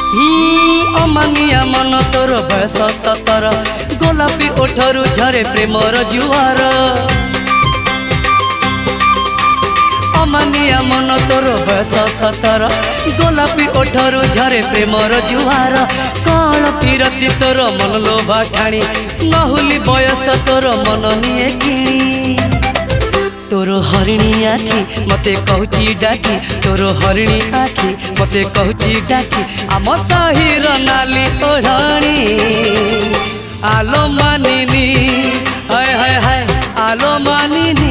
अमानिया मन तोर बयस 17 गोलापी ओठरू झरे प्रेमर जुआर अमानिया मन तोर बयस 17 गोलापी ओठरू झरे प्रेमर जुआर कौन फिरती तोर मन लोभा ठाणी नहुली बयस तोर मन निये किणी तोर हरिणी आखि मते कहूची डाकी तोर हरिणी आखि मते कहूची डाकी आम साहिर नाली ओढ़णी आलो मानिनी हाय हाय हाय आलो मानिनी।